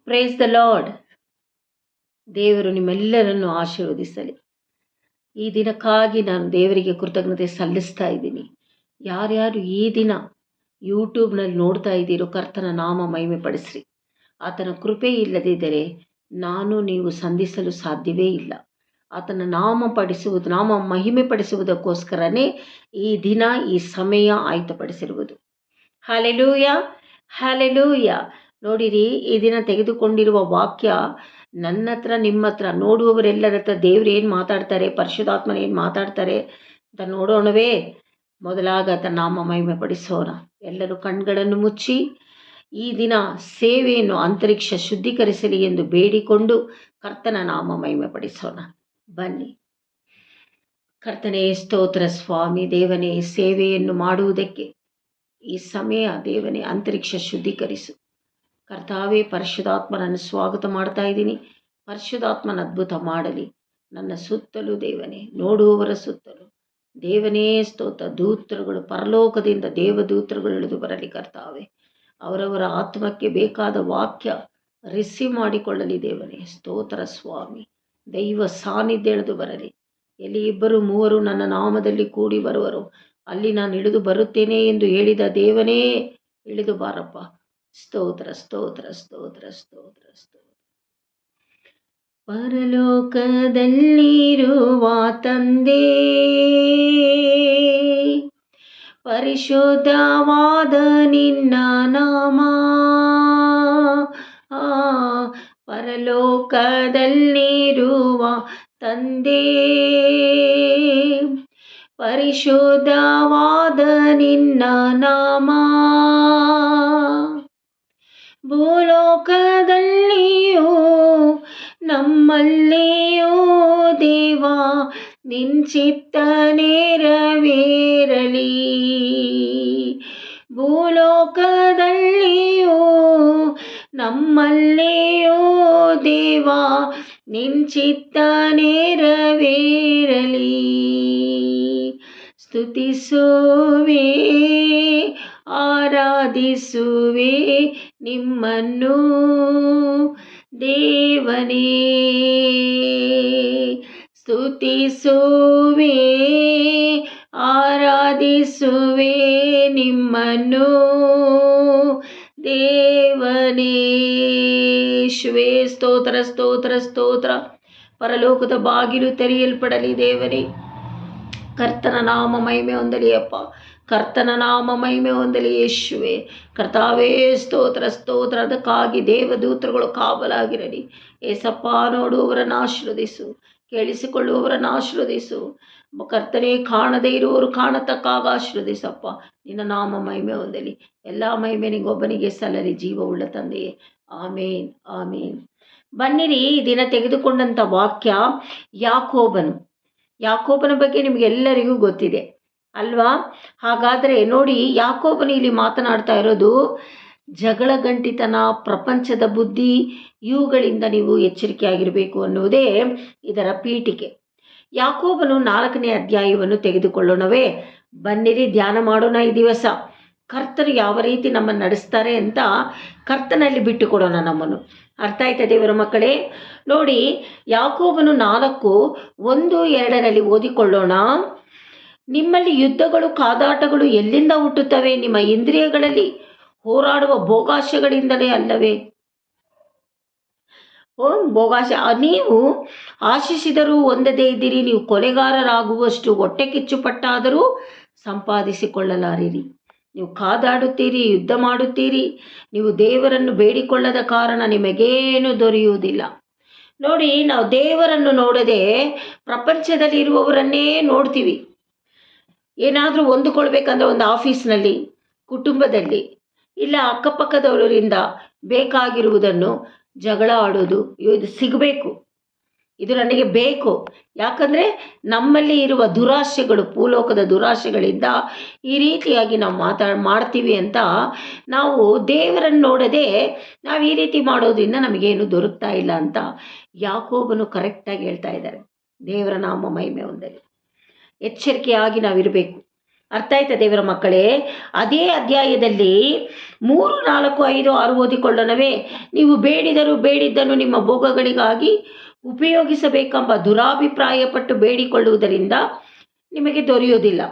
Praise the lord. ದೇವರು ನಿಮ್ಮೆಲ್ಲರನ್ನು ಆಶೀರ್ವದಿಸಲಿ. ಈ ದಿನಕ್ಕಾಗಿ ನಾನು ದೇವರಿಗೆ ಕೃತಜ್ಞತೆ ಸಲ್ಲಿಸ್ತಾ ಇದ್ದೀನಿ. ಯಾರ್ಯಾರು ಈ ದಿನ ಯೂಟ್ಯೂಬ್ನಲ್ಲಿ ನೋಡ್ತಾ ಇದ್ದೀರೋ ಕರ್ತನ ನಾಮ ಮಹಿಮೆ ಪಡಿಸ್ರಿ. ಆತನ ಕೃಪೆ ಇಲ್ಲದಿದ್ದರೆ ನೀವು ಸಂಧಿಸಲು ಸಾಧ್ಯವೇ ಇಲ್ಲ. ಆತನ ನಾಮ ಮಹಿಮೆ ಪಡಿಸುವುದಕ್ಕೋಸ್ಕರನೇ ಈ ದಿನ ಈ ಸಮಯ ಆಯ್ತುಪಡಿಸಿರುವುದು. Hallelujah, hallelujah. ನೋಡಿರಿ, ಈ ದಿನ ತೆಗೆದುಕೊಂಡಿರುವ ವಾಕ್ಯ ನನ್ನ ಹತ್ರ, ನಿಮ್ಮ ಹತ್ರ, ನೋಡುವವರೆಲ್ಲರ ಹತ್ರ ದೇವ್ರು ಏನು ಮಾತಾಡ್ತಾರೆ, ಪರಿಶುದ್ಧಾತ್ಮನ ಏನು ಮಾತಾಡ್ತಾರೆ ಅಂತ ನೋಡೋಣವೇ. ಮೊದಲಾಗ ಆತನ ನಾಮ ಮಹಿಮೆ ಪಡಿಸೋಣ. ಎಲ್ಲರೂ ಕಣ್ಗಳನ್ನು ಮುಚ್ಚಿ ಈ ದಿನ ಸೇವೆಯನ್ನು ಅಂತರಿಕ್ಷ ಶುದ್ಧೀಕರಿಸಲಿ ಎಂದು ಬೇಡಿಕೊಂಡು ಕರ್ತನ ನಾಮ ಮಹಿಮೆ ಪಡಿಸೋಣ. ಬನ್ನಿ. ಕರ್ತನೇ ಸ್ತೋತ್ರ ಸ್ವಾಮಿ. ದೇವನೇ, ಸೇವೆಯನ್ನು ಮಾಡುವುದಕ್ಕೆ ಈ ಸಮಯ ದೇವನೇ ಅಂತರಿಕ್ಷ ಶುದ್ಧೀಕರಿಸು. ಕರ್ತಾವೇ, ಪರಿಶುದ್ಧಾತ್ಮನನ್ನು ಸ್ವಾಗತ ಮಾಡ್ತಾ ಇದ್ದೀನಿ. ಪರಿಶುದ್ಧಾತ್ಮನ ಅದ್ಭುತ ಮಾಡಲಿ ನನ್ನ ಸುತ್ತಲೂ ದೇವನೇ, ನೋಡುವವರ ಸುತ್ತಲೂ ದೇವನೇ ಸ್ತೋತ್ರ. ದೂತರುಗಳು ಪರಲೋಕದಿಂದ ದೇವದೂತರುಗಳು ಇಳಿದು ಬರಲಿ ಕರ್ತಾವೆ. ಅವರವರ ಆತ್ಮಕ್ಕೆ ಬೇಕಾದ ವಾಕ್ಯ ರಿಸೀವ್ ಮಾಡಿಕೊಳ್ಳಲಿ ದೇವನೇ. ಸ್ತೋತ್ರ ಸ್ವಾಮಿ. ದೈವ ಸಾನ್ನಿಧ್ಯ ಇಳಿದು ಬರಲಿ. ಎಲ್ಲಿ 2-3 ನನ್ನ ನಾಮದಲ್ಲಿ ಕೂಡಿ ಬರುವರು ಅಲ್ಲಿ ನಾನು ಇಳಿದು ಬರುತ್ತೇನೆ ಎಂದು ಹೇಳಿದ ದೇವನೇ, ಇಳಿದು ಬಾರಪ್ಪ. ಸ್ತೋತ್ರ ಸ್ತೋತ್ರ ಸ್ತೋತ್ರ ಸ್ತೋತ್ರ ಸ್ತೋತ್ರ. ಪರಲೋಕದಲ್ಲಿರುವ ತಂದೆ, ಪರಿಶುದ್ಧವಾದ ನಿನ್ನ ನಾಮ. ಪರಲೋಕದಲ್ಲಿರುವ ತಂದೆ, ಪರಿಶುದ್ಧವಾದ ನಿನ್ನ ನಾಮ. ಭೂಲೋಕದಲ್ಲಿಯೂ ನಮ್ಮಲ್ಲಿಯೂ ದೇವಾ ನಿನ್ನ ಚಿತ್ತ ನೆರವೇರಲಿ. ಭೂಲೋಕದಲ್ಲಿಯೂ ನಮ್ಮಲ್ಲಿಯೂ ದೇವಾ ನಿನ್ನ ಚಿತ್ತ ನೆರವೇರಲಿ. ಸ್ತುತಿಸುವೆ, ಆರಾಧಿಸುವೆ ನಿಮ್ಮನ್ನು ದೇವನೇ. ಸ್ತುತಿಸುವೆ, ಆರಾಧಿಸುವೆ ನಿಮ್ಮನ್ನು ದೇವನೇ. ಶಿವೇ ಸ್ತೋತ್ರ ಸ್ತೋತ್ರ ಸ್ತೋತ್ರ. ಪರಲೋಕದ ಬಾಗಿಲು ತೆರೆಯಲ್ಪಡಲಿ ದೇವನೇ. ಕರ್ತನ ನಾಮ ಮಹಿಮೆ ಹೊಂದಲಿ ಅಪ್ಪ. ಕರ್ತನ ನಾಮ ಮಹಿಮೆ ಹೊಂದಲಿ ಯೇಸುವೆ. ಕರ್ತಾವೇ ಸ್ತೋತ್ರ ಸ್ತೋತ್ರ. ಅದಕ್ಕಾಗಿ ದೇವದೂತರುಗಳು ಕಾವಲಾಗಿರಲಿ ಏಸಪ್ಪ. ನೋಡುವವರನ್ನು ಆಶೀರ್ವದಿಸು, ಕೇಳಿಸಿಕೊಳ್ಳುವವರನ್ನು ಆಶೀರ್ವದಿಸು ಕರ್ತನೇ. ಕಾಣದೇ ಇರುವವರು ಕಾಣತಕ್ಕಾಗ ಆಶೀರ್ವದಿಸಪ್ಪ. ನಿನ್ನ ನಾಮ ಮಹಿಮೆ ಹೊಂದಲಿ. ಎಲ್ಲ ಮಹಿಮೆ ನಿಗೊಬ್ಬನಿಗೆ ಸಲ್ಲಲಿ, ಜೀವವುಳ್ಳ ತಂದೆಯೇ. ಆಮೇನ್ ಆಮೇನ್. ಬನ್ನಿರಿ, ಈ ದಿನ ತೆಗೆದುಕೊಂಡಂಥ ವಾಕ್ಯ ಯಾಕೋಬನ ಬಗ್ಗೆ ನಿಮಗೆಲ್ಲರಿಗೂ ಗೊತ್ತಿದೆ ಅಲ್ವಾ? ಹಾಗಾದರೆ ನೋಡಿ, ಯಾಕೋಬನು ಇಲ್ಲಿ ಮಾತನಾಡ್ತಾ ಇರೋದು ಜಗಳ ಗಂಟಿತನ, ಪ್ರಪಂಚದ ಬುದ್ಧಿ, ಇವುಗಳಿಂದ ನೀವು ಎಚ್ಚರಿಕೆಯಾಗಿರಬೇಕು ಅನ್ನುವುದೇ ಇದರ ಪೀಠಿಕೆ. ಯಾಕೋಬನು 4ನೇ ಅಧ್ಯಾಯವನ್ನು ತೆಗೆದುಕೊಳ್ಳೋಣವೇ. ಬನ್ನಿರಿ, ಧ್ಯಾನ ಮಾಡೋಣ ಈ ದಿವಸ. ಕರ್ತರು ಯಾವ ರೀತಿ ನಮ್ಮನ್ನು ನಡೆಸ್ತಾರೆ ಅಂತ ಕರ್ತನಲ್ಲಿ ಬಿಟ್ಟು ಕೊಡೋಣ ನಮ್ಮನ್ನು. ಅರ್ಥ ಆಯ್ತಾ ದೇವರ ಮಕ್ಕಳೇ? ನೋಡಿ, ಯಾಕೋಬನು 4:1-2 ಓದಿಕೊಳ್ಳೋಣ. ನಿಮ್ಮಲ್ಲಿ ಯುದ್ಧಗಳು, ಕಾದಾಟಗಳು ಎಲ್ಲಿಂದ ಹುಟ್ಟುತ್ತವೆ? ನಿಮ್ಮ ಇಂದ್ರಿಯಗಳಲ್ಲಿ ಹೋರಾಡುವ ಭೋಗಾಶಗಳಿಂದಲೇ ಅಲ್ಲವೇ? ಭೋಗಾಶ ನೀವು ಆಶಿಸಿದರೂ ಹೊಂದದೇ ಇದ್ದೀರಿ. ನೀವು ಕೊಲೆಗಾರರಾಗುವಷ್ಟು ಹೊಟ್ಟೆ ಕಿಚ್ಚುಪಟ್ಟಾದರೂ ಸಂಪಾದಿಸಿಕೊಳ್ಳಲಾರಿರಿ. ನೀವು ಕಾದಾಡುತ್ತೀರಿ, ಯುದ್ಧ ಮಾಡುತ್ತೀರಿ. ನೀವು ದೇವರನ್ನು ಬೇಡಿಕೊಳ್ಳದ ಕಾರಣ ನಿಮಗೇನು ದೊರೆಯುವುದಿಲ್ಲ. ನೋಡಿ, ನಾವು ದೇವರನ್ನು ನೋಡದೆ ಪ್ರಪಂಚದಲ್ಲಿ ಇರುವವರನ್ನೇ ನೋಡ್ತೀವಿ. ಏನಾದರೂ ಹೊಂದಿಕೊಳ್ಬೇಕಂದ್ರೆ ಒಂದು ಆಫೀಸ್ನಲ್ಲಿ, ಕುಟುಂಬದಲ್ಲಿ, ಇಲ್ಲ ಅಕ್ಕಪಕ್ಕದವರಿಂದ ಬೇಕಾಗಿರುವುದನ್ನು ಜಗಳ ಆಡೋದು. ಇದು ಸಿಗಬೇಕು, ಇದು ನನಗೆ ಬೇಕು. ಯಾಕಂದರೆ ನಮ್ಮಲ್ಲಿ ಇರುವ ದುರಾಶೆಗಳು, ಭೂಲೋಕದ ದುರಾಶೆಗಳಿಂದ ಈ ರೀತಿಯಾಗಿ ನಾವು ಮಾಡ್ತೀವಿ ಅಂತ ನಾವು ದೇವರನ್ನು ನೋಡದೆ ನಾವು ಈ ರೀತಿ ಮಾಡೋದ್ರಿಂದ ನಮಗೇನು ದೊರಕ್ತಾ ಇಲ್ಲ ಅಂತ ಯಾಕೋಬನು ಕರೆಕ್ಟಾಗಿ ಹೇಳ್ತಾ ಇದ್ದಾರೆ. ದೇವರ ನಾಮ ಮಹಿಮೆ ಹೊಂದಲಿ. ಎಚ್ಚರಿಕೆಯಾಗಿ ನಾವಿರಬೇಕು. ಅರ್ಥ ಆಯ್ತಾ ದೇವರ ಮಕ್ಕಳೇ? ಅದೇ ಅಧ್ಯಾಯದಲ್ಲಿ 3, 4, 5, 6 ಓದಿಕೊಳ್ಳೋಣವೇ? ನೀವು ಬೇಡಿದ್ದನ್ನು ನಿಮ್ಮ ಭೋಗಗಳಿಗಾಗಿ ಉಪಯೋಗಿಸಬೇಕೆಂಬ ದುರಾಭಿಪ್ರಾಯಪಟ್ಟು ಬೇಡಿಕೊಳ್ಳುವುದರಿಂದ ನಿಮಗೆ ದೊರೆಯುವುದಿಲ್ಲ.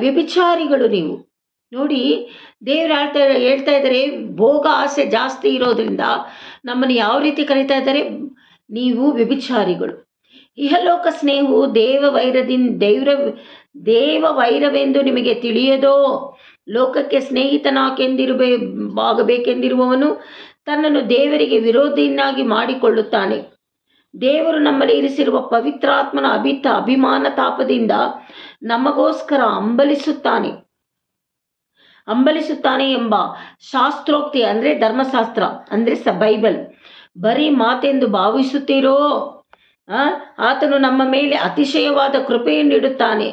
ವ್ಯಭಿಚಾರಿಗಳು ನೀವು. ನೋಡಿ, ದೇವರು ಹೇಳ್ತಾ ಇದ್ದಾರೆ, ಭೋಗ ಆಸೆ ಜಾಸ್ತಿ ಇರೋದ್ರಿಂದ ನಮ್ಮನ್ನು ಯಾವ ರೀತಿ ಕರೀತಾ ಇದ್ದಾರೆ? ನೀವು ವ್ಯಭಿಚಾರಿಗಳು. ಇಹಲೋಕ ಸ್ನೇಹವು ದೇವ ವೈರವೆಂದು ನಿಮಗೆ ತಿಳಿಯದೋ? ಲೋಕಕ್ಕೆ ಆಗಬೇಕೆಂದಿರುವವನು ತನ್ನನ್ನು ದೇವರಿಗೆ ವಿರೋಧಿಯನ್ನಾಗಿ ಮಾಡಿಕೊಳ್ಳುತ್ತಾನೆ. ದೇವರು ನಮ್ಮಲ್ಲಿ ಇರಿಸಿರುವ ಪವಿತ್ರಾತ್ಮನ ಅಭಿಮಾನ ತಾಪದಿಂದ ನಮಗೋಸ್ಕರ ಹಂಬಲಿಸುತ್ತಾನೆ ಎಂಬ ಶಾಸ್ತ್ರೋಕ್ತಿ, ಅಂದರೆ ಧರ್ಮಶಾಸ್ತ್ರ, ಅಂದರೆ ಬೈಬಲ್ ಬರೀ ಮಾತೆಂದು ಭಾವಿಸುತ್ತೀರೋ? ಆತನು ನಮ್ಮ ಮೇಲೆ ಅತಿಶಯವಾದ ಕೃಪೆಯನ್ನು ಇಡುತ್ತಾನೆ.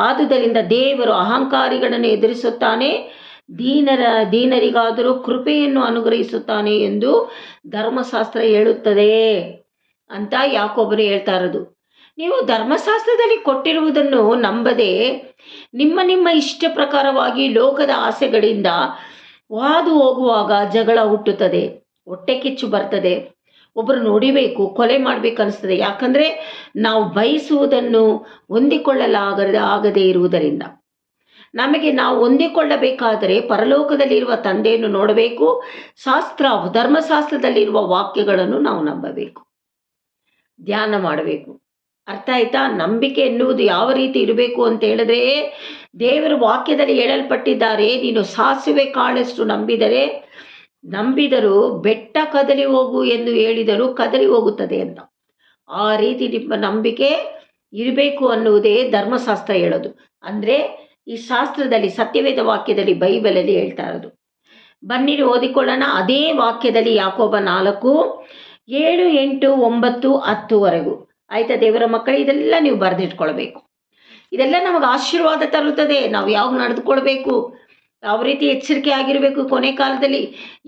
ಆದುದರಿಂದ ದೇವರು ಅಹಂಕಾರಿಗಳನ್ನು ಎದುರಿಸುತ್ತಾನೆ, ದೀನರಿಗಾದರೂ ಕೃಪೆಯನ್ನು ಅನುಗ್ರಹಿಸುತ್ತಾನೆ ಎಂದು ಧರ್ಮಶಾಸ್ತ್ರ ಹೇಳುತ್ತದೆ ಅಂತ ಯಾಕೋಬನು ಹೇಳ್ತಾ ಇರೋದು. ನೀವು ಧರ್ಮಶಾಸ್ತ್ರದಲ್ಲಿ ಕೊಟ್ಟಿರುವುದನ್ನು ನಂಬದೆ ನಿಮ್ಮ ಇಷ್ಟ ಪ್ರಕಾರವಾಗಿ ಲೋಕದ ಆಸೆಗಳಿಂದ ಹಾದು ಹೋಗುವಾಗ ಜಗಳ ಹುಟ್ಟುತ್ತದೆ, ಹೊಟ್ಟೆ ಕಿಚ್ಚು ಬರ್ತದೆ, ಒಬ್ಬರು ನೋಡಿಬೇಕು, ಕೊಲೆ ಮಾಡಬೇಕು ಅನಿಸ್ತದೆ. ಯಾಕಂದರೆ ನಾವು ಬಯಸುವುದನ್ನು ಆಗದೇ ಇರುವುದರಿಂದ. ನಮಗೆ ನಾವು ಹೊಂದಿಕೊಳ್ಳಬೇಕಾದರೆ ಪರಲೋಕದಲ್ಲಿರುವ ತಂದೆಯನ್ನು ನೋಡಬೇಕು, ಧರ್ಮಶಾಸ್ತ್ರದಲ್ಲಿರುವ ವಾಕ್ಯಗಳನ್ನು ನಾವು ನಂಬಬೇಕು, ಧ್ಯಾನ ಮಾಡಬೇಕು. ಅರ್ಥ ಆಯ್ತಾ? ನಂಬಿಕೆ ಎನ್ನುವುದು ಯಾವ ರೀತಿ ಇರಬೇಕು ಅಂತ ಹೇಳಿದ್ರೆ, ದೇವರ ವಾಕ್ಯದಲ್ಲಿ ಹೇಳಲ್ಪಟ್ಟಿದ್ದಾರೆ, ನೀನು ಸಾಸಿವೆ ಕಾಳಷ್ಟು ನಂಬಿದರೂ ಬೆಟ್ಟ ಕದಲಿ ಹೋಗು ಎಂದು ಹೇಳಿದರೂ ಕದಲಿ ಹೋಗುತ್ತದೆ ಅಂತ. ಆ ರೀತಿ ನಿಮ್ಮ ನಂಬಿಕೆ ಇರಬೇಕು ಅನ್ನುವುದೇ ಧರ್ಮಶಾಸ್ತ್ರ ಹೇಳೋದು. ಅಂದರೆ ಈ ಶಾಸ್ತ್ರದಲ್ಲಿ, ಸತ್ಯವೇದ ವಾಕ್ಯದಲ್ಲಿ, ಬೈಬಲಲ್ಲಿ ಹೇಳ್ತಾ ಇರೋದು. ಬನ್ನಿರಿ ಓದಿಕೊಳ್ಳೋಣ. ಅದೇ ವಾಕ್ಯದಲ್ಲಿ ಯಾಕೋಬ 4, 7, 8, 9, 10ವರೆಗೂ. ಆಯ್ತಾ ದೇವರ ಮಕ್ಕಳೇ? ಇದೆಲ್ಲ ನೀವು ಬರೆದಿಟ್ಕೊಳ್ಬೇಕು. ಇದೆಲ್ಲ ನಮಗೆ ಆಶೀರ್ವಾದ ತರುತ್ತದೆ. ನಾವು ಯಾವಾಗ ನಡೆದುಕೊಳ್ಬೇಕು, ಯಾವ ರೀತಿ ಎಚ್ಚರಿಕೆ ಆಗಿರಬೇಕು ಕೊನೆ ಕಾಲದಲ್ಲಿ,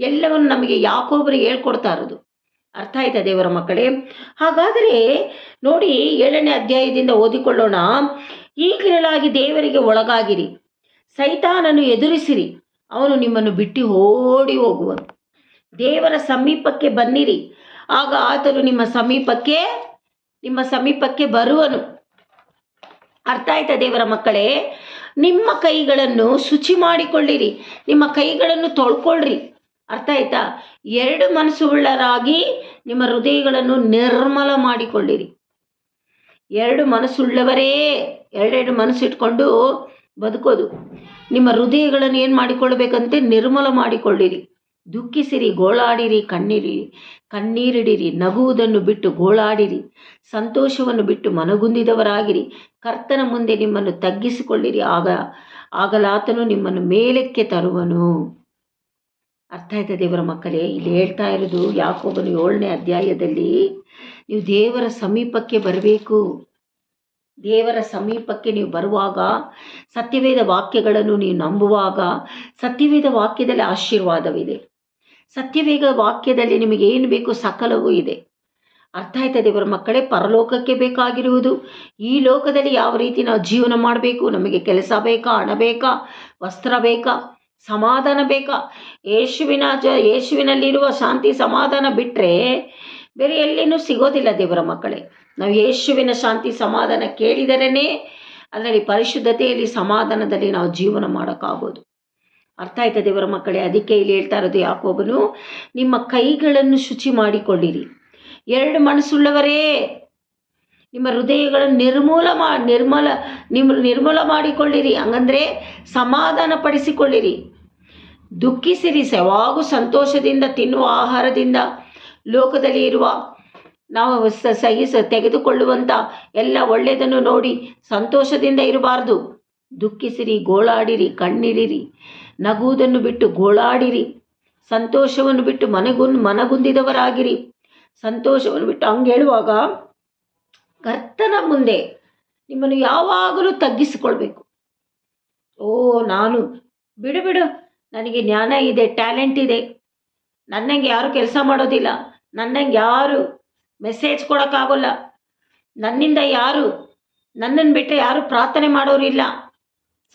ಎಲ್ಲವನ್ನು ನಮಗೆ ಯಾಕೋಬರು ಹೇಳ್ಕೊಡ್ತಾ ಇರೋದು. ಅರ್ಥ ಆಯ್ತಾ ದೇವರ ಮಕ್ಕಳೇ? ಹಾಗಾದರೆ ನೋಡಿ, 7ನೇ ಅಧ್ಯಾಯದಿಂದ ಓದಿಕೊಳ್ಳೋಣ. ಈಗಿರಲಾಗಿ ದೇವರಿಗೆ ಒಳಗಾಗಿರಿ, ಸೈತಾನನ್ನು ಎದುರಿಸಿರಿ, ಅವನು ನಿಮ್ಮನ್ನು ಬಿಟ್ಟು ಓಡಿ ಹೋಗುವನು. ದೇವರ ಸಮೀಪಕ್ಕೆ ಬನ್ನಿರಿ, ಆಗ ಆತನು ನಿಮ್ಮ ಸಮೀಪಕ್ಕೆ ಬರುವನು. ಅರ್ಥ ಆಯ್ತಾ ದೇವರ ಮಕ್ಕಳೇ? ನಿಮ್ಮ ಕೈಗಳನ್ನು ಶುಚಿ ಮಾಡಿಕೊಳ್ಳಿರಿ, ನಿಮ್ಮ ಕೈಗಳನ್ನು ತೊಳ್ಕೊಳ್ರಿ. ಅರ್ಥ ಆಯ್ತಾ? 2 ಮನಸ್ಸುಳ್ಳರಾಗಿ ನಿಮ್ಮ ಹೃದಯಗಳನ್ನು ನಿರ್ಮಲ ಮಾಡಿಕೊಳ್ಳಿರಿ. 2 ಮನಸ್ಸುಳ್ಳವರೇ, 2 ಮನಸ್ಸು ಇಟ್ಕೊಂಡು ಬದುಕೋದು. ನಿಮ್ಮ ಹೃದಯಗಳನ್ನು ಏನು ಮಾಡಿಕೊಳ್ಬೇಕಂತೆ? ನಿರ್ಮಲ ಮಾಡಿಕೊಳ್ಳಿರಿ. ದುಃಖಿಸಿರಿ, ಗೋಳಾಡಿರಿ, ಕಣ್ಣೀರಿಡಿರಿ, ನಗುವುದನ್ನು ಬಿಟ್ಟು ಗೋಳಾಡಿರಿ, ಸಂತೋಷವನ್ನು ಬಿಟ್ಟು ಮನಗುಂದಿದವರಾಗಿರಿ. ಕರ್ತನ ಮುಂದೆ ನಿಮ್ಮನ್ನು ತಗ್ಗಿಸಿಕೊಳ್ಳಿರಿ, ಆಗಲಾತನು ನಿಮ್ಮನ್ನು ಮೇಲಕ್ಕೆ ತರುವನು. ಅರ್ಥ ಆಯ್ತಾ ದೇವರ ಮಕ್ಕಳೇ? ಇಲ್ಲಿ ಹೇಳ್ತಾ ಇರೋದು ಯಾಕೋಬನು 7ನೇ ಅಧ್ಯಾಯದಲ್ಲಿ, ನೀವು ದೇವರ ಸಮೀಪಕ್ಕೆ ಬರಬೇಕು. ದೇವರ ಸಮೀಪಕ್ಕೆ ನೀವು ಬರುವಾಗ, ಸತ್ಯವೇದ ವಾಕ್ಯಗಳನ್ನು ನೀವು ನಂಬುವಾಗ, ಸತ್ಯವೇದ ವಾಕ್ಯದಲ್ಲಿ ಆಶೀರ್ವಾದವಿದೆ. ಸತ್ಯವೇದ ವಾಕ್ಯದಲ್ಲಿ ನಿಮಗೆ ಏನು ಬೇಕು ಸಕಲವೂ ಇದೆ. ಅರ್ಥ ಆಯ್ತಾ ದೇವರ ಮಕ್ಕಳೇ? ಪರಲೋಕಕ್ಕೆ ಬೇಕಾಗಿರುವುದು, ಈ ಲೋಕದಲ್ಲಿ ಯಾವ ರೀತಿ ನಾವು ಜೀವನ ಮಾಡಬೇಕು, ನಮಗೆ ಕೆಲಸ ಬೇಕಾ, ಹಣ ಬೇಕಾ, ವಸ್ತ್ರ ಬೇಕಾ, ಸಮಾಧಾನ ಬೇಕಾ? ಯೇಸುವಿನಲ್ಲಿರುವ ಶಾಂತಿ ಸಮಾಧಾನ ಬಿಟ್ಟರೆ ಬೇರೆ ಎಲ್ಲಿನೂ ಸಿಗೋದಿಲ್ಲ ದೇವರ ಮಕ್ಕಳೇ. ನಾವು ಯೇಸುವಿನ ಶಾಂತಿ ಸಮಾಧಾನ ಕೇಳಿದರೇ ಅದರಲ್ಲಿ ಪರಿಶುದ್ಧತೆಯಲ್ಲಿ, ಸಮಾಧಾನದಲ್ಲಿ ನಾವು ಜೀವನ ಮಾಡೋಕ್ಕಾಗೋದು. ಅರ್ಥ ಆಯ್ತಾ ದೇವರ ಮಕ್ಕಳೇ? ಅದಕ್ಕೆ ಇಲ್ಲಿ ಹೇಳ್ತಾ ಇರೋದು ಯಾಕೋಬನು, ನಿಮ್ಮ ಕೈಗಳನ್ನು ಶುಚಿ ಮಾಡಿಕೊಳ್ಳಿರಿ. 2 ಮನಸ್ಸುಳ್ಳವರೇ, ನಿಮ್ಮ ಹೃದಯಗಳನ್ನು ನಿರ್ಮೂಲ ಮಾಡಿಕೊಳ್ಳಿರಿ. ಹಂಗಂದ್ರೆ ಸಮಾಧಾನ ಪಡಿಸಿಕೊಳ್ಳಿರಿ. ದುಃಖಿಸಿರಿ, ಯಾವಾಗೂ ಸಂತೋಷದಿಂದ ತಿನ್ನುವ ಆಹಾರದಿಂದ, ಲೋಕದಲ್ಲಿ ಇರುವ ನಾವು ತೆಗೆದುಕೊಳ್ಳುವಂಥ ಎಲ್ಲ ಒಳ್ಳೆಯದನ್ನು ನೋಡಿ ಸಂತೋಷದಿಂದ ಇರಬಾರ್ದು. ದುಃಖಿಸಿರಿ, ಗೋಳಾಡಿರಿ, ಕಣ್ಣಿಡಿರಿ, ನಗುವುದನ್ನು ಬಿಟ್ಟು ಗೋಳಾಡಿರಿ, ಸಂತೋಷವನ್ನು ಬಿಟ್ಟು ಮನಗುಂದಿದವರಾಗಿರಿ. ಸಂತೋಷವನ್ನು ಬಿಟ್ಟು ಹಂಗೆ ಹೇಳುವಾಗ ಕರ್ತನ ಮುಂದೆ ನಿಮ್ಮನ್ನು ಯಾವಾಗಲೂ ತಗ್ಗಿಸಿಕೊಳ್ಬೇಕು. ನಾನು ಬಿಡು, ನನಗೆ ಜ್ಞಾನ ಇದೆ, ಟ್ಯಾಲೆಂಟ್ ಇದೆ, ನನ್ನಂಗೆ ಯಾರು ಕೆಲಸ ಮಾಡೋದಿಲ್ಲ, ನನ್ನಂಗೆ ಯಾರು ಮೆಸೇಜ್ ಕೊಡೋಕ್ಕಾಗೋಲ್ಲ, ನನ್ನಿಂದ ಯಾರು ನನ್ನನ್ನು ಬಿಟ್ಟರೆ ಯಾರು ಪ್ರಾರ್ಥನೆ ಮಾಡೋರಿಲ್ಲ.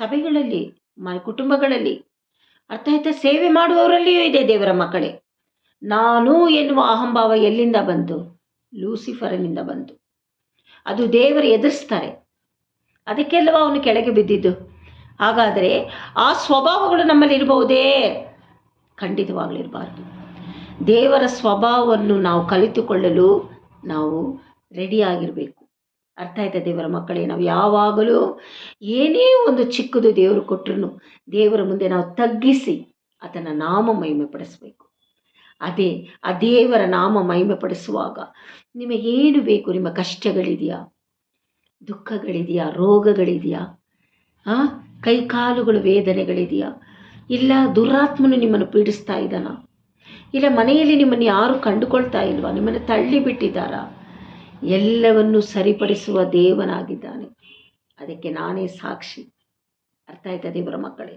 ಸಭೆಗಳಲ್ಲಿ, ಕುಟುಂಬಗಳಲ್ಲಿ, ಅರ್ಥ ಆಯ್ತಾ, ಸೇವೆ ಮಾಡುವವರಲ್ಲಿಯೂ ಇದೆ ದೇವರ ಮಕ್ಕಳೇ. ನಾನು ಎನ್ನುವ ಅಹಂಭಾವ ಎಲ್ಲಿಂದ ಬಂತು? ಲೂಸಿಫರನಿಂದ ಬಂತು. ಅದು ದೇವರು ಎದುರಿಸ್ತಾರೆ, ಅದಕ್ಕೆಲ್ಲವ ಅವನು ಕೆಳಗೆ ಬಿದ್ದಿದ್ದು. ಹಾಗಾದರೆ ಆ ಸ್ವಭಾವಗಳು ನಮ್ಮಲ್ಲಿ ಇರಬಹುದೇ? ಖಂಡಿತವಾಗಲಿರಬಾರ್ದು. ದೇವರ ಸ್ವಭಾವವನ್ನು ನಾವು ಕಲಿತುಕೊಳ್ಳಲು ನಾವು ರೆಡಿಯಾಗಿರಬೇಕು. ಅರ್ಥ ಆಯ್ತಾ ದೇವರ ಮಕ್ಕಳೇ? ನಾವು ಯಾವಾಗಲೂ ಏನೇ ಒಂದು ಚಿಕ್ಕದು ದೇವರು ಕೊಟ್ಟರು ದೇವರ ಮುಂದೆ ನಾವು ತಗ್ಗಿಸಿ ಅದನ್ನು ನಾಮ ಮಹಿಮೆ ಪಡಿಸಬೇಕು. ಅದೇ ಆ ದೇವರ ನಾಮ ಮಹಿಮೆ ಪಡಿಸುವಾಗ ನಿಮಗೇನು ಬೇಕು? ನಿಮ್ಮ ಕಷ್ಟಗಳಿದೆಯಾ? ದುಃಖಗಳಿದೆಯಾ? ರೋಗಗಳಿದೆಯಾ? ಕೈಕಾಲುಗಳು ವೇದನೆಗಳಿದೆಯಾ? ಇಲ್ಲ ದುರಾತ್ಮನು ನಿಮ್ಮನ್ನು ಪೀಡಿಸ್ತಾ ಇದ್ದಾನ? ಇಲ್ಲ ಮನೆಯಲ್ಲಿ ನಿಮ್ಮನ್ನು ಯಾರು ಕಂಡುಕೊಳ್ತಾ ಇಲ್ವಾ? ನಿಮ್ಮನ್ನು ತಳ್ಳಿಬಿಟ್ಟಿದ್ದಾರಾ? ಎಲ್ಲವನ್ನು ಸರಿಪಡಿಸುವ ದೇವನಾಗಿದ್ದಾನೆ. ಅದಕ್ಕೆ ನಾನೇ ಸಾಕ್ಷಿ. ಅರ್ಥ ಆಯ್ತಾ ದೇವರ ಮಕ್ಕಳೇ?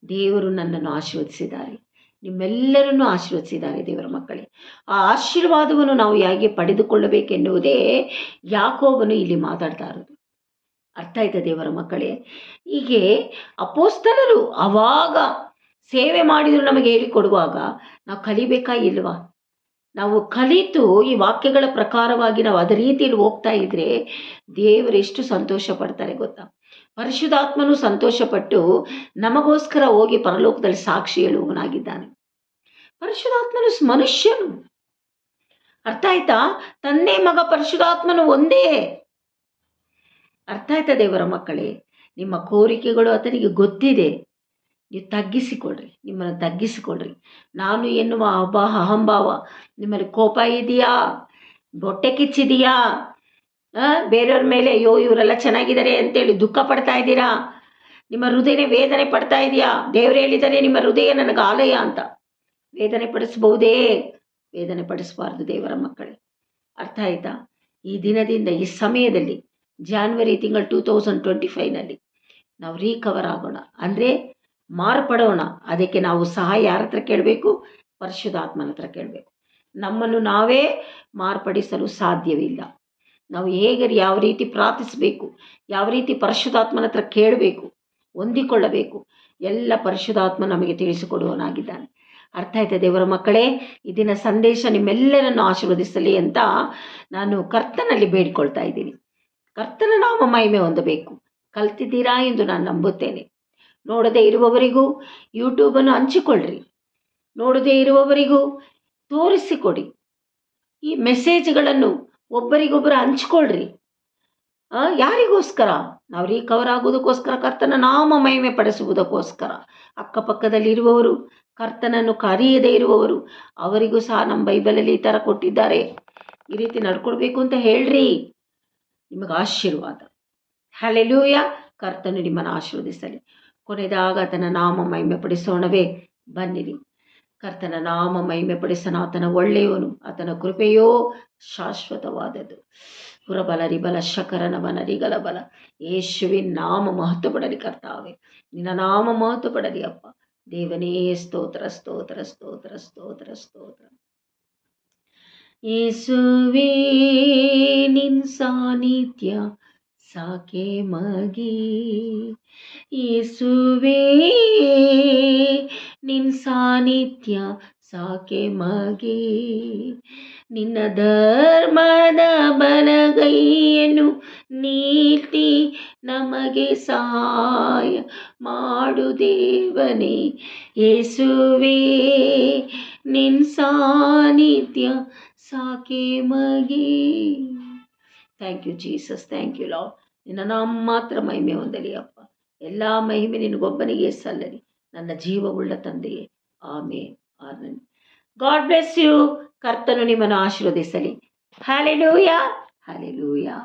ದೇವರು ನನ್ನನ್ನು ಆಶೀರ್ವದಿಸಿದ್ದಾರೆ, ನಿಮ್ಮೆಲ್ಲರನ್ನು ಆಶೀರ್ವದಿಸಿದ್ದಾರೆ ದೇವರ ಮಕ್ಕಳೇ. ಆ ಆಶೀರ್ವಾದವನ್ನು ನಾವು ಹೇಗೆ ಪಡೆದುಕೊಳ್ಳಬೇಕೆನ್ನುವುದೇ ಯಾಕೋಬನು ಇಲ್ಲಿ ಮಾತಾಡ್ತಾ ಇರೋದು. ಅರ್ಥ ಆಯ್ತಾ ದೇವರ ಮಕ್ಕಳೇ? ಹೀಗೆ ಅಪೊಸ್ತಲರು ಆವಾಗ ಸೇವೆ ಮಾಡಿದ್ರು ನಮಗೆ ಹೇಳಿಕೊಡುವಾಗ ನಾವು ಕಲಿಬೇಕಾ ಇಲ್ವಾ? ನಾವು ಕಲಿತು ಈ ವಾಕ್ಯಗಳ ಪ್ರಕಾರವಾಗಿ ನಾವು ಅದೇ ರೀತಿಯಲ್ಲಿ ಹೋಗ್ತಾ ಇದ್ರೆ ದೇವರು ಎಷ್ಟು ಸಂತೋಷ ಪಡ್ತಾರೆ ಗೊತ್ತಾ? ಪರಿಶುದ್ಧಾತ್ಮನು ಸಂತೋಷಪಟ್ಟು ನಮಗೋಸ್ಕರ ಹೋಗಿ ಪರಲೋಕದಲ್ಲಿ ಸಾಕ್ಷಿ ಹೇಳುವವನಾಗಿದ್ದಾನೆ. ಪರಿಶುದ್ಧಾತ್ಮನು ಮನುಷ್ಯನು. ಅರ್ಥ ಆಯ್ತಾ? ತಂದೆ ಮಗ ಪರಿಶುದ್ಧಾತ್ಮನು ಒಂದೇ. ಅರ್ಥ ಆಯ್ತಾ ದೇವರ ಮಕ್ಕಳೇ? ನಿಮ್ಮ ಕೋರಿಕೆಗಳು ಆತನಿಗೆ ಗೊತ್ತಿದೆ. ನೀವು ತಗ್ಗಿಸಿಕೊಳ್ರಿ, ನಿಮ್ಮನ್ನು ತಗ್ಗಿಸಿಕೊಳ್ರಿ. ನಾನು ಎನ್ನುವ ಅಹಂಭಾವ ನಿಮ್ಮಲ್ಲಿ ಕೋಪ ಇದೆಯಾ? ಹೊಟ್ಟೆ ಕಿಚ್ಚಿದೆಯಾ? ಬೇರೆಯವ್ರ ಮೇಲೆ ಅಯ್ಯೋ ಇವರೆಲ್ಲ ಚೆನ್ನಾಗಿದ್ದಾರೆ ಅಂತೇಳಿ ದುಃಖ ಪಡ್ತಾ ಇದ್ದೀರಾ? ನಿಮ್ಮ ಹೃದಯನೇ ವೇದನೆ ಪಡ್ತಾ ಇದೆಯಾ? ದೇವರು ಹೇಳಿದ್ದಾರೆ ನಿಮ್ಮ ಹೃದಯ ನನಗೆ ಆಲಯ ಅಂತ. ವೇದನೆ ಪಡಿಸಬಹುದೇ? ವೇದನೆ ಪಡಿಸಬಾರ್ದು ದೇವರ ಮಕ್ಕಳೇ. ಅರ್ಥ ಆಯ್ತಾ? ಈ ದಿನದಿಂದ ಈ ಸಮಯದಲ್ಲಿ ಜಾನ್ವರಿ ತಿಂಗಳು 2025ನಲ್ಲಿ ನಾವು ರೀಕವರ್ ಆಗೋಣ, ಅಂದರೆ ಮಾರ್ಪಡೋಣ. ಅದಕ್ಕೆ ನಾವು ಸಹಾಯ ಯಾರ ಹತ್ರ ಕೇಳಬೇಕು? ಪರಿಶುದ್ಧಾತ್ಮನ ಹತ್ರ ಕೇಳಬೇಕು. ನಮ್ಮನ್ನು ನಾವೇ ಮಾರ್ಪಡಿಸಲು ಸಾಧ್ಯವಿಲ್ಲ. ನಾವು ಹೇಗೆ ಯಾವ ರೀತಿ ಪ್ರಾರ್ಥಿಸಬೇಕು, ಯಾವ ರೀತಿ ಪರಿಶುದ್ಧಾತ್ಮನ ಹತ್ರ ಕೇಳಬೇಕು, ಹೊಂದಿಕೊಳ್ಳಬೇಕು, ಎಲ್ಲ ಪರಿಶುದ್ಧಾತ್ಮ ನಮಗೆ ತಿಳಿಸಿಕೊಡುವವನಾಗಿದ್ದಾನೆ. ಅರ್ಥ ಆಯ್ತಾ ದೇವರ ಮಕ್ಕಳೇ? ಇದನ್ನ ಸಂದೇಶ ನಿಮ್ಮೆಲ್ಲರನ್ನು ಆಶೀರ್ವದಿಸಲಿ ಅಂತ ನಾನು ಕರ್ತನಲ್ಲಿ ಬೇಡಿಕೊಳ್ತಾ ಇದ್ದೀನಿ. ಕರ್ತನ ನಾಮ ಮಹಿಮೆ ಹೊಂದಬೇಕು. ಕಲ್ತಿದ್ದೀರಾ ಎಂದು ನಾನು ನಂಬುತ್ತೇನೆ. ನೋಡದೇ ಇರುವವರಿಗೂ ಯೂಟ್ಯೂಬನ್ನು ಹಂಚಿಕೊಳ್ಳ್ರಿ. ನೋಡದೇ ಇರುವವರಿಗೂ ತೋರಿಸಿಕೊಡಿ. ಈ ಮೆಸೇಜ್ಗಳನ್ನು ಒಬ್ಬರಿಗೊಬ್ಬರು ಹಂಚ್ಕೊಳ್ರಿ. ಯಾರಿಗೋಸ್ಕರ? ನಾವು ರೀಕವರ್ ಆಗುವುದಕ್ಕೋಸ್ಕರ, ಕರ್ತನ ನಾಮ ಮಹಿಮೆ ಪಡಿಸುವುದಕ್ಕೋಸ್ಕರ. ಅಕ್ಕಪಕ್ಕದಲ್ಲಿ ಇರುವವರು, ಕರ್ತನನ್ನು ಕರೆಯದೇ ಇರುವವರು, ಅವರಿಗೂ ಸಹ ನಮ್ಮ ಬೈಬಲಲ್ಲಿ ಈ ಥರ ಕೊಟ್ಟಿದ್ದಾರೆ, ಈ ರೀತಿ ನಡ್ಕೊಳ್ಬೇಕು ಅಂತ ಹೇಳ್ರಿ. ನಿಮಗೆ ಆಶೀರ್ವಾದ. ಹಲ್ಲೆಲೂಯಾ. ಕರ್ತನು ನಿಮ್ಮನ್ನು ಆಶೀರ್ವದಿಸಲಿ. ಕೊನೆಯದಾಗ ಆತನ ನಾಮ ಮಹಿಮೆ ಪಡಿಸೋಣವೇ? ಬನ್ನಿರಿ, ಕರ್ತನ ನಾಮ ಮಹಿಮೆ ಪಡಿಸೋಣ. ಆತನ ಒಳ್ಳೆಯವನು, ಆತನ ಕೃಪೆಯೋ ಶಾಶ್ವತವಾದದ್ದು. ಪುರಬಲ ರಿಬಲ ಶಕರನ ಬನ ರಿಗಲ ಬಲ. ಯೇಸುವಿನ ನಾಮ ಮಹತ್ವ ಪಡಲಿ ಕರ್ತಾವೆ. ನಿನ್ನ ನಾಮ ಮಹತ್ವ ಪಡಲಿ ಅಪ್ಪ ದೇವನೇ. ಸ್ತೋತ್ರ ಸ್ತೋತ್ರ ಸ್ತೋತ್ರ ಸ್ತೋತ್ರ ಸ್ತೋತ್ರ. ಯೇಸುವೇ ನಿನ್ ಸಾನ್ನಿಧ್ಯ ಸಾಕೆ ಮಗಿ. ಯೇಸುವೇ ನಿನ್ ಸಾನ್ನಿಧ್ಯ ಸಾಕೆ ಮಗಿ. ನಿನ್ನ ಧರ್ಮದ ಬಲಗೈಯನ್ನು ನೀತಿ ನಮಗೆ ಸಹಾಯ ಮಾಡು ದೇವನೇ. ಯೇಸುವೇ ನಿನ್ ಸಾನ್ನಿಧ್ಯ ಸಾಕೆ ಮಗಿ. Thank you Jesus, thank you Lord. ನಿನ್ನ ನಾಮ ಮಾತ್ರ ಮಹಿಮೆ ಹೊಂದಲಿ ಅಪ್ಪ. ಎಲ್ಲ ಮಹಿಮೆ ನಿನಗೊಬ್ಬನಿಗೆ ಸಲ್ಲಲಿ ನನ್ನ ಜೀವವುಳ್ಳ ತಂದೆಯೇ. Amen, amen. God bless you. ಕರ್ತನು ನಿಮ್ಮನ್ನು ಆಶೀರ್ವದಿಸಲಿ. Hallelujah, hallelujah.